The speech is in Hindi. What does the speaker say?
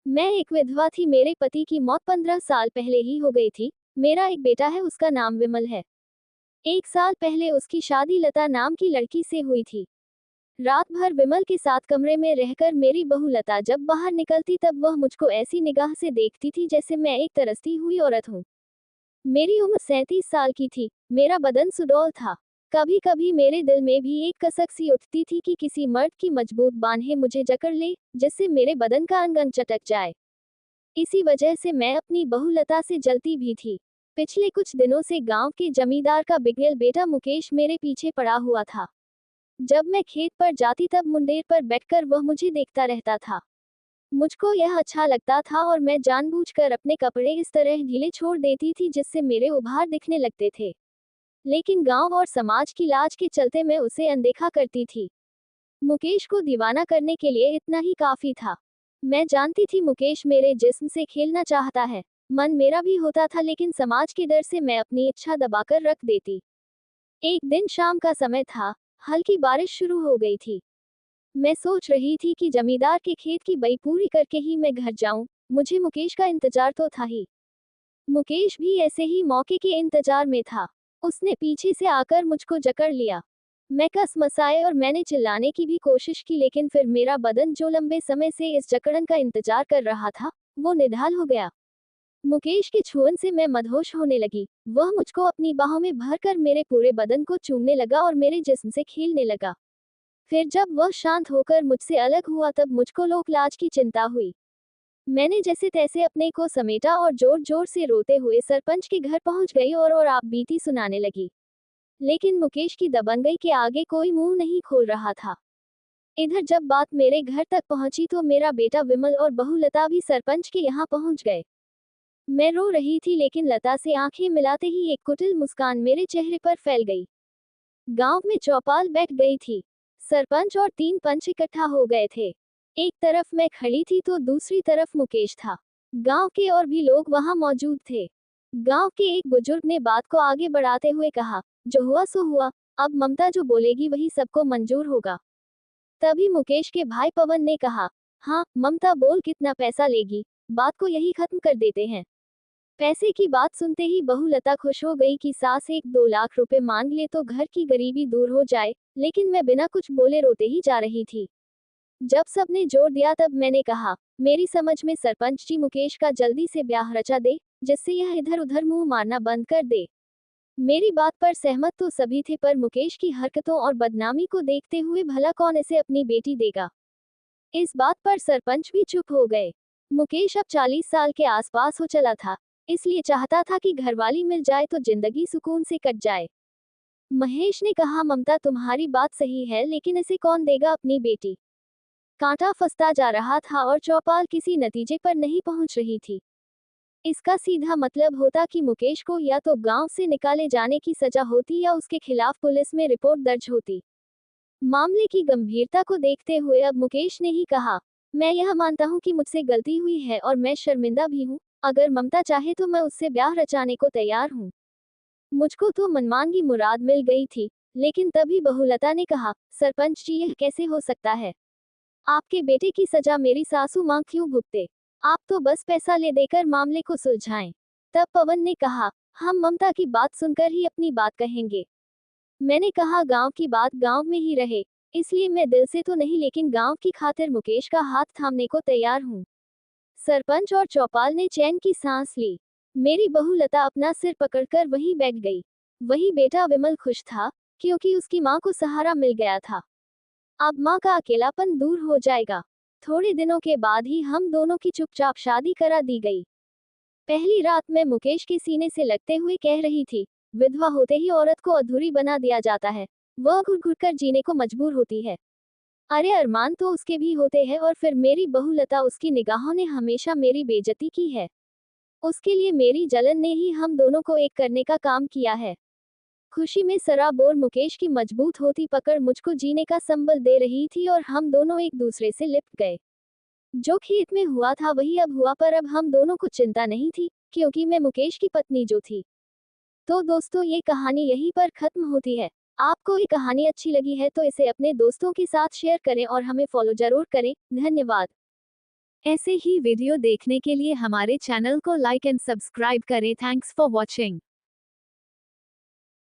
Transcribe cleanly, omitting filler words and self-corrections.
मैं एक विधवा थी। मेरे पति की मौत 15 साल पहले ही हो गई थी। मेरा एक बेटा है, उसका नाम विमल है। 1 साल पहले उसकी शादी लता नाम की लड़की से हुई थी। रात भर विमल के साथ कमरे में रहकर मेरी बहू लता जब बाहर निकलती तब वह मुझको ऐसी निगाह से देखती थी जैसे मैं एक तरसती हुई औरत हूँ। मेरी उम्र 37 साल की थी। मेरा बदन सुडौल था। कभी कभी मेरे दिल में भी एक कसक सी उठती थी कि किसी मर्द की मजबूत बांहें मुझे जकड़ ले, जिससे मेरे बदन का अंग अंग चटक जाए। इसी वजह से मैं अपनी बहू लता से जलती भी थी। पिछले कुछ दिनों से गांव के जमींदार का बिगड़ेल बेटा मुकेश मेरे पीछे पड़ा हुआ था। जब मैं खेत पर जाती तब मुंडेर पर बैठकर वह मुझे देखता रहता था। मुझको यह अच्छा लगता था और मैं जानबूझकर अपने कपड़े इस तरह ढीले छोड़ देती थी जिससे मेरे उभार दिखने लगते थे। लेकिन गांव और समाज की लाज के चलते मैं उसे अनदेखा करती थी। मुकेश को दीवाना करने के लिए इतना ही काफी था। मैं जानती थी मुकेश मेरे जिस्म से खेलना चाहता है। मन मेरा भी होता था, लेकिन समाज के डर से मैं अपनी इच्छा दबाकर रख देती। एक दिन शाम का समय था। हल्की बारिश शुरू हो गई थी। मैं सोच रही थी कि जमींदार के खेत की बई पूरी करके ही मैं घर जाऊं। मुझे मुकेश का इंतजार तो था ही। मुकेश भी ऐसे ही मौके के इंतजार में था। उसने पीछे से आकर मुझको जकड़ लिया। मैं कसमसाए और मैंने चिल्लाने की भी कोशिश की, लेकिन फिर मेरा बदन जो लंबे समय से इस जकड़न का इंतजार कर रहा था, वो निढाल हो गया। मुकेश के छुअन से मैं मदहोश होने लगी। वह मुझको अपनी बाहों में भरकर मेरे पूरे बदन को चूमने लगा और मेरे जिस्म से खेलने लगा। फिर जब वह शांत होकर मुझसे अलग हुआ तब मुझको लोक लाज की चिंता हुई। मैंने जैसे तैसे अपने को समेटा और जोर जोर से रोते हुए सरपंच के घर पहुंच गई और आप बीती सुनाने लगी। लेकिन मुकेश की दबंगई के आगे कोई मुंह नहीं खोल रहा था। इधर जब बात मेरे घर तक पहुंची तो मेरा बेटा विमल और बहू लता भी सरपंच के यहाँ पहुंच गए। मैं रो रही थी, लेकिन लता से आंखें मिलाते ही एक कुटिल मुस्कान मेरे चेहरे पर फैल गई। गांव में चौपाल बैठ गई थी। सरपंच और 3 पंच इकट्ठा हो गए थे। एक तरफ मैं खड़ी थी तो दूसरी तरफ मुकेश था। गांव के और भी लोग वहां मौजूद थे। गांव के एक बुजुर्ग ने बात को आगे बढ़ाते हुए कहा, जो हुआ सो हुआ, अब ममता जो बोलेगी वही सबको मंजूर होगा। तभी मुकेश के भाई पवन ने कहा, हाँ ममता बोल, कितना पैसा लेगी, बात को यही खत्म कर देते हैं। पैसे की बात सुनते ही बहू लता खुश हो गई कि सास 1-2 लाख रुपए मांग ले तो घर की गरीबी दूर हो जाए, लेकिन मैं बिना कुछ बोले रोते ही जा रही थी। जब सबने जोर दिया तब मैंने कहा, मेरी समझ में सरपंच जी मुकेश का जल्दी से ब्याह रचा दे, जिससे यह इधर उधर मुंह मारना बंद कर दे। मेरी बात पर सहमत तो सभी थे, पर मुकेश की हरकतों और बदनामी को देखते हुए भला कौन इसे अपनी बेटी देगा। इस बात पर सरपंच भी चुप हो गए। मुकेश अब 40 साल के आसपास हो चला था, इसलिए चाहता था कि घरवाली मिल जाए तो जिंदगी सुकून से कट जाए। महेश ने कहा, ममता तुम्हारी बात सही है, लेकिन इसे कौन देगा अपनी बेटी। कांटा फंसता जा रहा था और चौपाल किसी नतीजे पर नहीं पहुंच रही थी। इसका सीधा मतलब होता कि मुकेश को या तो गांव से निकाले जाने की सजा होती या उसके खिलाफ पुलिस में रिपोर्ट दर्ज होती। मामले की गंभीरता को देखते हुए अब मुकेश ने ही कहा, मैं यह मानता हूं कि मुझसे गलती हुई है और मैं शर्मिंदा भी हूं। अगर ममता चाहे तो मैं उससे ब्याह रचाने को तैयार हूं। मुझको तो मनमांगी मुराद मिल गई थी। लेकिन तभी बहुलता ने कहा, सरपंच जी यह कैसे हो सकता है। आपके बेटे की सजा मेरी सासू मां क्यों भुगते। आप तो बस पैसा ले देकर मामले को सुलझाएं। तब पवन ने कहा, हम ममता की बात सुनकर ही अपनी बात कहेंगे। मैंने कहा, गांव की बात गांव में ही रहे, इसलिए मैं दिल से तो नहीं लेकिन गांव की खातिर मुकेश का हाथ थामने को तैयार हूँ। सरपंच और चौपाल ने चैन की सांस ली। मेरी बहू लता अपना सिर पकड़कर वहीं बैठ गई। वही बेटा विमल खुश था, क्योंकि उसकी मां को सहारा मिल गया था। अब मां का अकेलापन दूर हो जाएगा। थोड़े दिनों के बाद ही हम दोनों की चुपचाप शादी करा दी गई। पहली रात मैं मुकेश के सीने से लगते हुए कह रही थी, विधवा होते ही औरत को अधूरी बना दिया जाता है। वह घुट घुट कर जीने को मजबूर होती है। अरे अरमान तो उसके भी होते हैं। और फिर मेरी बहू लता, उसकी निगाहों ने हमेशा मेरी बेइज्जती की है। उसके लिए मेरी जलन ने ही हम दोनों को एक करने का काम किया है। खुशी में सराबोर मुकेश की मजबूत होती पकड़ मुझको जीने का संबल दे रही थी और हम दोनों एक दूसरे से लिपट गए। जो खेत में हुआ था वही अब हुआ, पर अब हम दोनों को चिंता नहीं थी, क्योंकि मैं मुकेश की पत्नी जो थी। तो दोस्तों, ये कहानी यहीं पर खत्म होती है। आपको ये कहानी अच्छी लगी है तो इसे अपने दोस्तों के साथ शेयर करें और हमें फॉलो जरूर करें। धन्यवाद। ऐसे ही वीडियो देखने के लिए हमारे चैनल को लाइक एंड सब्सक्राइब करें। Thanks for watching.